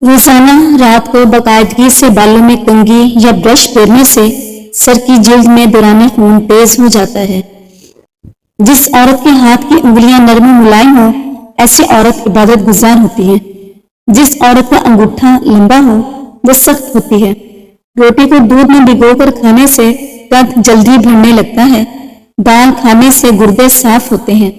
روزانہ رات کو باقاعدگی سے بالوں میں کنگھی یا برش پھیرنے سے سر کی جلد میں دوران خون تیز ہو جاتا ہے۔ جس عورت کے ہاتھ کی انگلیاں نرم و ملائم ہوں، ایسی عورت عبادت گزار ہوتی ہے۔ جس عورت کا انگوٹھا لمبا ہو وہ سخت ہوتی ہے۔ روٹی کو دودھ میں بھگو کر کھانے سے قد جلدی بڑھنے لگتا ہے۔ دال کھانے سے گردے صاف ہوتے ہیں۔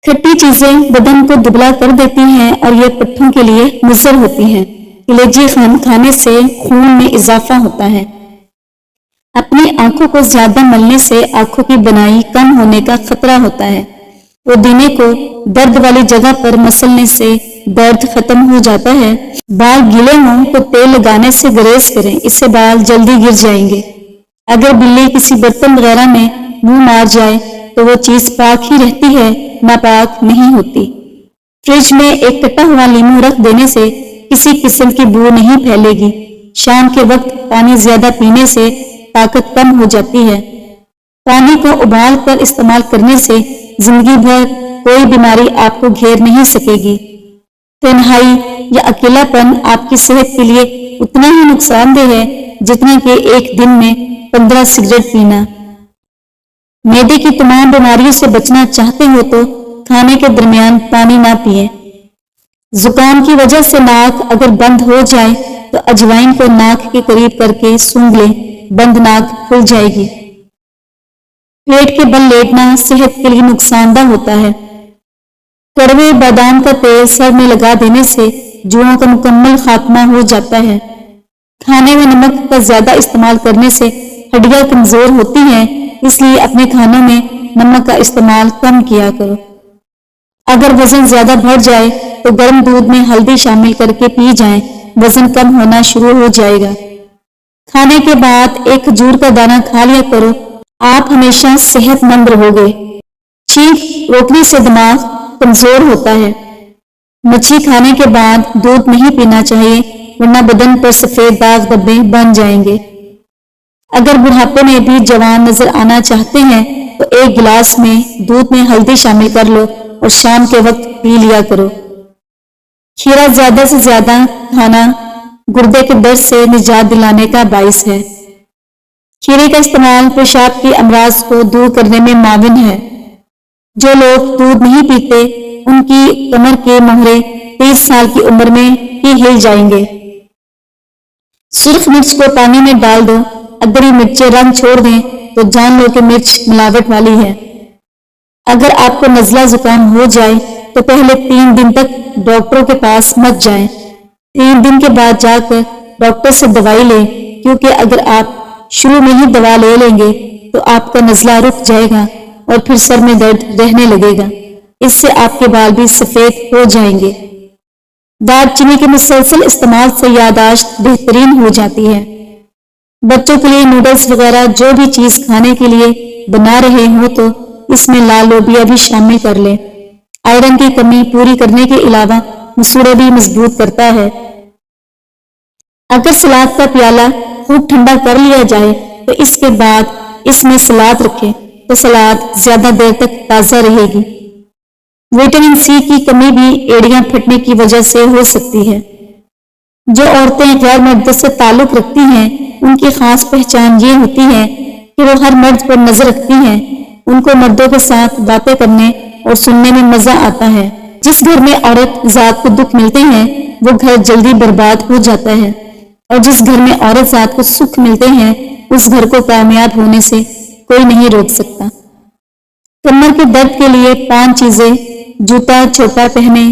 کھٹی چیزیں بدن کو دبلا کر دیتی ہیں اور یہ پٹھوں کے لیے مضر ہوتی ہیں۔ کلیجی کھانے سے خون میں اضافہ ہوتا ہے۔ اپنی آنکھوں کو زیادہ ملنے سے آنکھوں کی بنائی کم ہونے کا خطرہ ہوتا ہے۔ پودینے کو درد والی جگہ پر مسلنے سے درد ختم ہو جاتا ہے۔ بال گیلے ہوں تو تیل لگانے سے گریز کریں، اس سے بال جلدی گر جائیں گے۔ اگر بلی کسی برتن وغیرہ میں منہ مار جائے تو وہ چیز پاک ہی رہتی ہے، ناپاک نہیں ہوتی۔ فریج میں ایک کٹا ہوا لیمو رکھ دینے سے کسی قسم کی بو نہیں پھیلے گی۔ شام کے وقت پانی زیادہ پینے سے طاقت کم ہو جاتی ہے۔ پانی کو ابال کر استعمال کرنے سے زندگی بھر کوئی بیماری آپ کو گھیر نہیں سکے گی۔ تنہائی یا اکیلا پن آپ کی صحت کے لیے اتنا ہی نقصان دہ ہے جتنا کہ ایک دن میں 15 سگریٹ پینا۔ معدے کی تمام بیماریوں سے بچنا چاہتے ہو تو کھانے کے درمیان پانی نہ پئیں۔ زکام کی وجہ سے ناک اگر بند ہو جائے تو اجوائن کو ناک کے قریب کر کے سونگھ لیں، بند ناک کھل جائے گی۔ پیٹ کے بل لیٹنا صحت کے لیے نقصان دہ ہوتا ہے۔ کڑوے بادام کا تیل سر میں لگا دینے سے جوؤں کا مکمل خاتمہ ہو جاتا ہے۔ کھانے میں نمک کا زیادہ استعمال کرنے سے ہڈیاں کمزور ہوتی ہیں، اس لیے اپنے کھانوں میں نمک کا استعمال کم کیا کرو۔ اگر وزن زیادہ بڑھ جائے تو گرم دودھ میں ہلدی شامل کر کے پی جائیں، وزن کم ہونا شروع ہو جائے گا۔ کھانے کے بعد ایک کھجور کا دانہ کھا لیا کرو، آپ ہمیشہ صحت مند رہو گے۔ چھینک روکنے سے دماغ کمزور ہوتا ہے۔ مچھی کھانے کے بعد دودھ نہیں پینا چاہیے ورنہ بدن پر سفید داغ دھبے بن جائیں گے۔ اگر بڑھاپے میں بھی جوان نظر آنا چاہتے ہیں تو ایک گلاس میں دودھ میں ہلدی شامل کر لو اور شام کے وقت پی لیا کرو۔ کھیرا زیادہ سے زیادہ کھانا گردے کے درد سے نجات دلانے کا باعث ہے۔ کھیرے کا استعمال پیشاب کی امراض کو دور کرنے میں معاون ہے۔ جو لوگ دودھ نہیں پیتے ان کی کمر کے مہرے 30 سال کی عمر میں ہی ہل جائیں گے۔ سرخ مرچ کو پانی میں ڈال دو، ادری مرچیں رنگ چھوڑ دیں تو جان لو کہ مرچ ملاوٹ والی ہے۔ اگر آپ کو نزلہ زکام ہو جائے تو پہلے 3 دن تک ڈاکٹروں کے پاس مت جائیں۔ 3 دن کے بعد جا کر ڈاکٹر سے دوائی لیں، کیونکہ اگر آپ شروع میں ہی دوا لے لیں گے تو آپ کا نزلہ رک جائے گا اور پھر سر میں درد رہنے لگے گا۔ اس سے آپ کے بال بھی سفید ہو جائیں گے۔ دار چینی کے مسلسل استعمال سے یادداشت بہترین ہو جاتی ہے۔ بچوں کے لیے نوڈلز وغیرہ جو بھی چیز کھانے کے لیے بنا رہے ہو تو اس میں لال لوبیا بھی شامل کر لیں۔ آئرن کی کمی پوری کرنے کے علاوہ مسوڑے بھی مضبوط کرتا ہے۔ اگر سلاد کا پیالہ خوب ٹھنڈا کر لیا جائے تو اس کے بعد اس میں سلاد رکھیں تو سلاد زیادہ دیر تک تازہ رہے گی۔ وٹامن سی کی کمی بھی ایڑیاں پھٹنے کی وجہ سے ہو سکتی ہے۔ جو عورتیں غیر مرد سے تعلق رکھتی ہیں ان کی خاص پہچان یہ ہوتی ہے کہ وہ ہر مرد پر نظر رکھتی ہیں۔ ان کو مردوں کے ساتھ باتیں کرنے اور سننے میں مزہ آتا ہے۔ جس گھر میں عورت ذات کو دکھ ملتے ہیں وہ گھر جلدی برباد ہو جاتا ہے، اور جس گھر میں عورت ذات کو سکھ ملتے ہیں اس گھر کو کامیاب ہونے سے کوئی نہیں روک سکتا۔ کمر کے درد کے لیے 5 چیزیں: جوتا چھوٹا پہنے،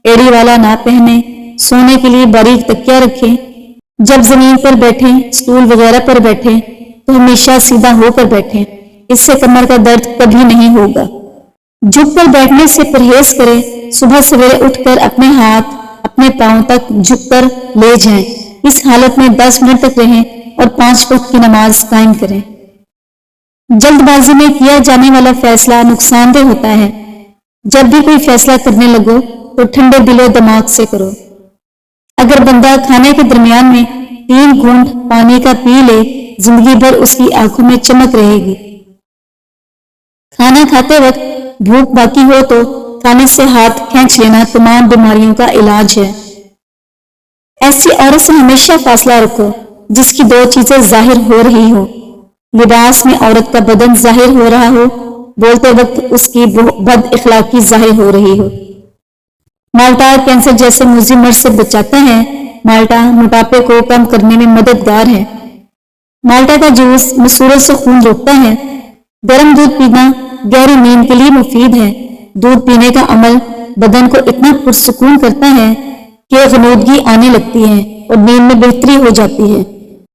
ایڑی والا نہ پہنے، سونے کے لیے باریک تکیہ رکھیں، جب زمین پر بیٹھیں، اسٹول وغیرہ پر بیٹھیں تو ہمیشہ سیدھا ہو کر بیٹھیں، اس سے کمر کا درد کبھی نہیں ہوگا۔ جھک کر بیٹھنے سے پرہیز کریں۔ صبح سویرے اٹھ کر اپنے ہاتھ اپنے پاؤں تک جھک کر لے جائیں، اس حالت میں 10 منٹ تک رہیں اور 5 وقت کی نماز قائم کریں۔ جلد بازی میں کیا جانے والا فیصلہ نقصان دہ ہوتا ہے۔ جب بھی کوئی فیصلہ کرنے لگو تو ٹھنڈے دل و دماغ سے کرو۔ اگر بندہ کھانے کے درمیان میں 3 گھونٹ پانی کا پی لے، زندگی بھر اس کی آنکھوں میں چمک رہے گی۔ کھانا کھاتے وقت بھوک باقی ہو تو کھانے سے ہاتھ کھینچ لینا تمام بیماریوں کا علاج ہے۔ ایسی عورت سے ہمیشہ فاصلہ رکھو جس کی دو چیزیں ظاہر ہو رہی ہو، لباس میں عورت کا بدن ظاہر ہو رہا ہو، بولتے وقت اس کی بد اخلاقی ظاہر ہو رہی ہو۔ مالٹا کینسر جیسے مزی مرض سے بچاتا ہے۔ مالٹا موٹاپے کو کم کرنے میں مددگار ہے۔ مالٹا کا جوس مسورت سے خون روکتا ہے۔ گرم دودھ پینا گہری نیند کے لیے مفید ہے۔ دودھ پینے کا عمل بدن کو اتنا پرسکون کرتا ہے کہ غنودگی آنے لگتی ہے اور نیند میں بہتری ہو جاتی ہے۔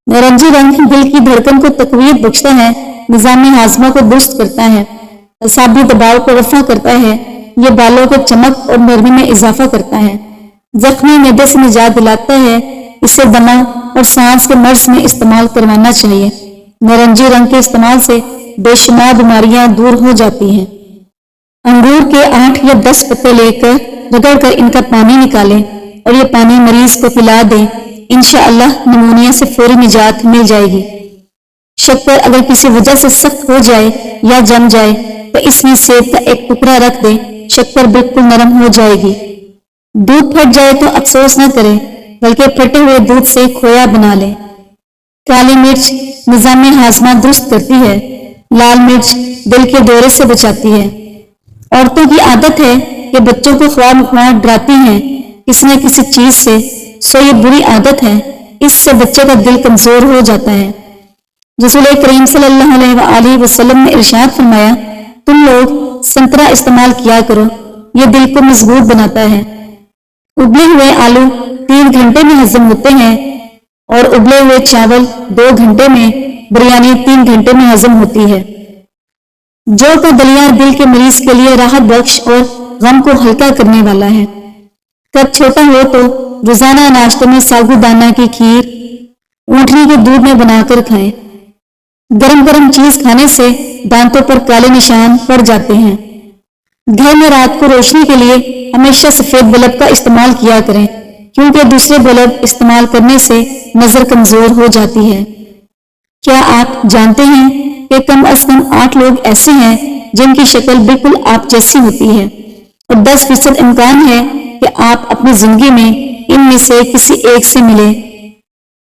نارنجی رنگ دل کی دھڑکن کو تقویت بخشتا ہے، نظام ہاضمہ کو درست کرتا ہے، اعصابی دباؤ کو رفع کرتا ہے، یہ بالوں کو چمک اور نرمی میں اضافہ کرتا ہے، زخمی معدے سے نجات دلاتا ہے، اسے دمہ اور سانس کے مرض میں استعمال کروانا چاہیے۔ نارنجی رنگ کے استعمال سے بے شمار بیماریاں دور ہو جاتی ہیں۔ انگور کے 8 یا 10 پتے لے کر رگڑ کر ان کا پانی نکالیں اور یہ پانی مریض کو پلا دیں، انشاءاللہ نمونیا سے فوری نجات مل جائے گی۔ شکر اگر کسی وجہ سے سخت ہو جائے یا جم جائے تو اس میں سیب کا ایک ٹکڑا رکھ دیں، شکر بالکل نرم ہو جائے گی۔ دودھ پھٹ جائے تو افسوس نہ کریں، بلکہ پھٹے ہوئے دودھ سے کھویا بنا لیں۔ کالی مرچ نظام ہاضمہ درست کرتی ہے۔ لال مرچ دل کے دورے سے بچاتی ہے۔ عورتوں کی عادت ہے کہ بچوں کو خواہ مخواہ ڈراتی ہیں کسی نہ کسی چیز سے، سو یہ بری عادت ہے، اس سے بچے کا دل کمزور ہو جاتا ہے۔ رسول کریم صلی اللہ علیہ وآلہ وسلم نے ارشاد فرمایا، تم لوگ سنترا استعمال کیا کرو، یہ دل کو مضبوط بناتا ہے۔ ابلے ہوئے آلو 3 گھنٹے میں ہضم ہوتے ہیں اور ابلے ہوئے چاول 2 گھنٹے میں، بریانی 3 گھنٹے میں ہضم ہوتی ہے۔ جو کا دلیا دل کے مریض کے لیے راحت بخش اور غم کو ہلکا کرنے والا ہے۔ کب چھوٹا ہو تو روزانہ ناشتے میں ساگو دانہ کی کھیر اونٹنی کے دودھ میں بنا کر کھائیں۔ گرم گرم چیز کھانے سے دانتوں پر کالے نشان پڑ جاتے ہیں۔ گھر میں رات کو روشنی کے لیے ہمیشہ سفید بلب کا استعمال کیا کریں، کیونکہ دوسرے بلب استعمال کرنے سے نظر کمزور ہو جاتی ہے۔ کیا آپ جانتے ہیں کہ کم از کم 8 لوگ ایسے ہیں جن کی شکل بالکل آپ جیسی ہوتی ہے، اور 10% امکان ہے کہ آپ اپنی زندگی میں ان میں سے کسی ایک سے ملیں۔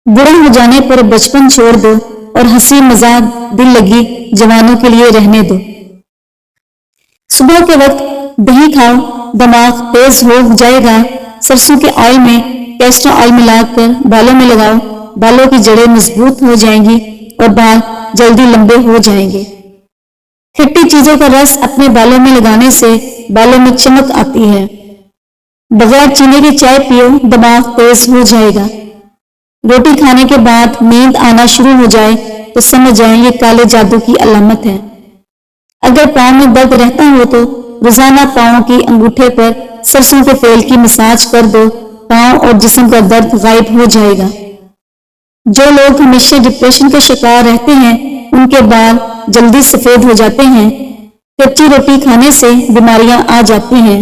بڑا ہو جانے پر بچپن چھوڑ دو اور ہنسی مذاق دل لگی جوانوں کے لیے رہنے دو۔ صبح کے وقت دہی کھاؤ، دماغ تیز ہو جائے گا۔ سرسوں کے آئل میں کیسٹر آئل ملا کر بالوں میں لگاؤ، بالوں کی جڑیں مضبوط ہو جائیں گی اور بال جلدی لمبے ہو جائیں گے۔ کھٹی چیزوں کا رس اپنے بالوں میں لگانے سے بالوں میں چمک آتی ہے۔ بغیر چینی کی چائے پیو، دماغ تیز ہو جائے گا۔ روٹی کھانے کے بعد نیند آنا شروع ہو جائے تو سمجھ جائیں یہ کالے جادو کی علامت ہے۔ اگر پاؤں میں درد رہتا ہو تو روزانہ پاؤں کی انگوٹھے پر سرسوں کے تیل کی مساج کر دو، پاؤں اور جسم کا درد غائب ہو جائے گا۔ جو لوگ ہمیشہ ڈپریشن کا شکار رہتے ہیں ان کے بال جلدی سفید ہو جاتے ہیں۔ کچی روٹی کھانے سے بیماریاں آ جاتی ہیں۔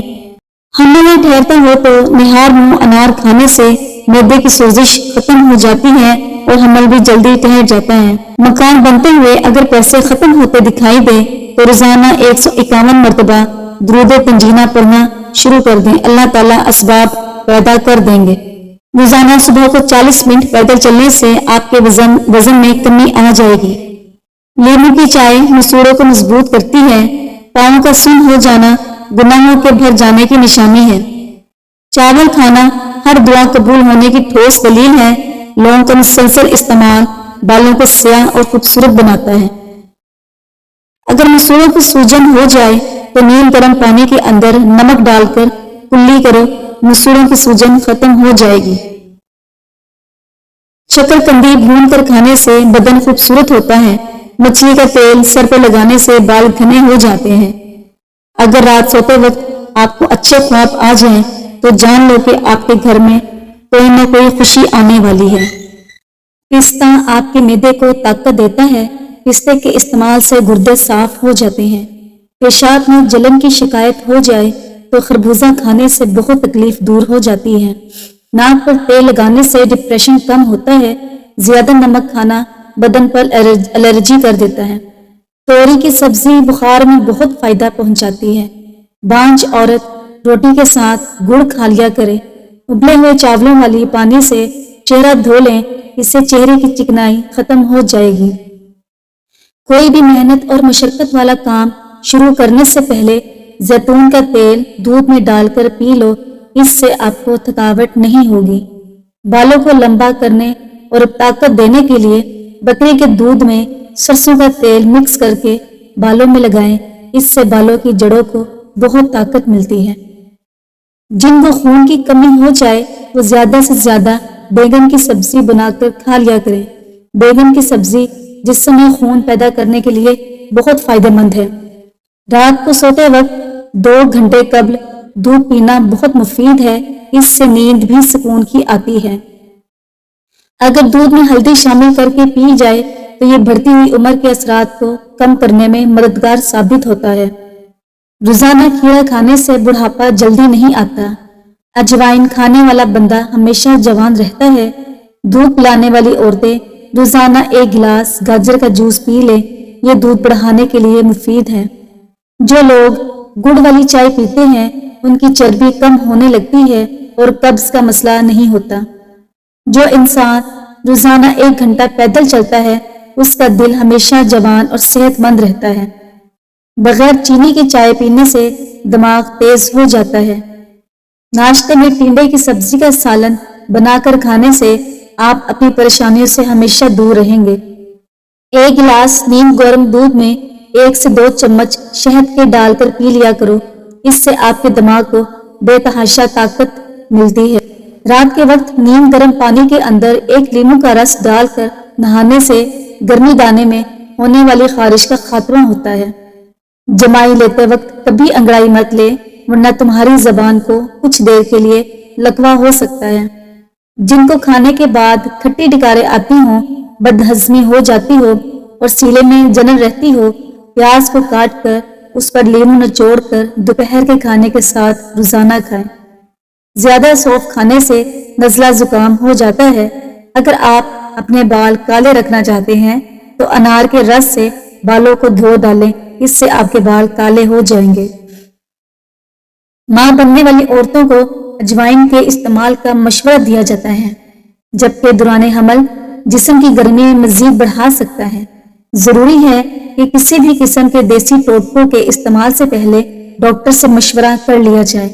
حمل میں ٹھہرتا ہو تو نہار منہ انار کھانے سے معدے کی سوزش ختم ہو جاتی ہے اور حمل بھی جلدی ٹھہر جاتا ہے۔ مکان بنتے ہوئے اگر پیسے ختم ہوتے دکھائی دے تو روزانہ 151 مرتبہ درود تنجینہ پڑھنا شروع کر دیں، اللہ تعالیٰ اسباب پیدا کر دیں گے۔ روزانہ صبح کو 40 منٹ پیدل چلنے سے آپ کے وزن میں کمی آ جائے گی۔ لیمو کی چائے مسوڑوں کو مضبوط کرتی ہے۔ پاؤں کا سن ہو جانا گناہوں کے بھر جانے کی نشانی ہے۔ چاول کھانا ہر دعا قبول ہونے کی ٹھوس دلیل ہے۔ لونگ کا مسلسل استعمال بالوں کو سیاہ اور خوبصورت بناتا ہے۔ اگر مسوڑوں کی سوجن ہو جائے تو نیم گرم پانی کے اندر نمک ڈال کر کلی کرو، مسوڑوں کی سوجن ختم ہو جائے گی۔ شکر قندی بھون کر کھانے سے بدن خوبصورت ہوتا ہے۔ مچھلی کا تیل سر پہ لگانے سے بال گھنے ہو جاتے ہیں۔ اگر رات سوتے وقت آپ کو اچھے خواب آ جائیں تو جان لو کہ آپ کے گھر میں کوئی نہ کوئی خوشی آنے والی ہے۔ پستہ آپ کے معدے کو طاقت دیتا ہے۔ پستے کے استعمال سے گردے صاف ہو جاتے ہیں۔ پیشاب میں جلن کی شکایت ہو جائے تو خربوزہ کھانے سے بہت تکلیف دور ہو جاتی ہے۔ ناک پر تیل لگانے سے ڈپریشن کم ہوتا ہے۔ زیادہ نمک کھانا بدن پر الرجی کر دیتا ہے۔ توری کی سبزی بخار میں بہت فائدہ پہنچاتی ہے۔ بانجھ عورت روٹی کے ساتھ گڑ کھا لیا کرے، ابلے ہوئے چاولوں والی پانی سے چہرہ دھو لیں، اس سے چہرے کی چکنائی ختم ہو جائے گی۔ کوئی بھی محنت اور مشقت والا کام شروع کرنے سے پہلے زیتون کا تیل دودھ میں ڈال کر پی لو، اس سے آپ کو تھکاوٹ نہیں ہوگی۔ بالوں کو لمبا کرنے اور طاقت دینے کے لیے بکری کے دودھ میں سرسوں کا تیل مکس کر کے بالوں میں لگائیں، اس سے بالوں کی جڑوں کو بہت طاقت ملتی ہے۔ جن کو خون کی کمی ہو جائے وہ زیادہ سے زیادہ بیگن کی سبزی بنا کر کھا لیا کریں۔ بیگن کی سبزی جسم میں خون پیدا کرنے کے لیے بہت فائدہ مند ہے۔ رات کو سوتے وقت 2 گھنٹے قبل دودھ پینا بہت مفید ہے، اس سے نیند بھی سکون کی آتی ہے۔ اگر دودھ میں ہلدی شامل کر کے پی جائے تو یہ بڑھتی ہوئی عمر کے اثرات کو کم کرنے میں مددگار ثابت ہوتا ہے۔ روزانہ کھیرا کھانے سے بڑھاپا جلدی نہیں آتا۔ اجوائن کھانے والا بندہ ہمیشہ جوان رہتا ہے۔ دودھ پلانے والی عورتیں روزانہ 1 گلاس گاجر کا جوس پی لیں، یہ دودھ بڑھانے کے لیے مفید ہے۔ جو لوگ گڑ والی چائے پیتے ہیں ان کی چربی کم ہونے لگتی ہے اور قبض کا مسئلہ نہیں ہوتا۔ جو انسان روزانہ 1 گھنٹہ پیدل چلتا ہے اس کا دل ہمیشہ جوان اور صحت مند رہتا ہے۔ بغیر چینی کی چائے پینے سے دماغ تیز ہو جاتا ہے۔ ناشتے میں ٹنڈے کی سبزی کا سالن بنا کر کھانے سے آپ اپنی پریشانیوں سے ہمیشہ دور رہیں گے۔ 1 گلاس نیم گرم دودھ میں 1 سے 2 چمچ شہد کے ڈال کر پی لیا کرو، اس سے آپ کے دماغ کو بے تحاشا طاقت ملتی ہے۔ رات کے وقت نیم گرم پانی کے اندر 1 لیموں کا رس ڈال کر نہانے سے گرمی دانے میں ہونے والی خارش کا خاتمہ ہوتا ہے۔ جمائی لیتے وقت کبھی انگڑائی مت لے، ورنہ تمہاری زبان کو کچھ دیر کے لیے لکوا ہو سکتا ہے۔ جن کو کھانے کے بعد کھٹی ڈکاریں آتی ہوں، بدہضمی ہو جاتی ہو اور سینے میں جلن رہتی ہو، پیاز کو کاٹ کر اس پر لیموں نچوڑ کر دوپہر کے کھانے کے ساتھ روزانہ کھائیں۔ زیادہ سونف کھانے سے نزلہ زکام ہو جاتا ہے۔ اگر آپ اپنے بال کالے رکھنا چاہتے ہیں تو انار کے رس سے بالوں کو دھو ڈالیں، اس سے آپ کے بال کالے ہو جائیں گے۔ ماں بننے والی عورتوں کو اجوائن کے استعمال کا مشورہ دیا جاتا ہے، جبکہ دوران حمل جسم کی گرمی مزید بڑھا سکتا ہے۔ ضروری ہے کہ کسی بھی قسم کے دیسی ٹوٹکوں کے استعمال سے پہلے ڈاکٹر سے مشورہ کر لیا جائے۔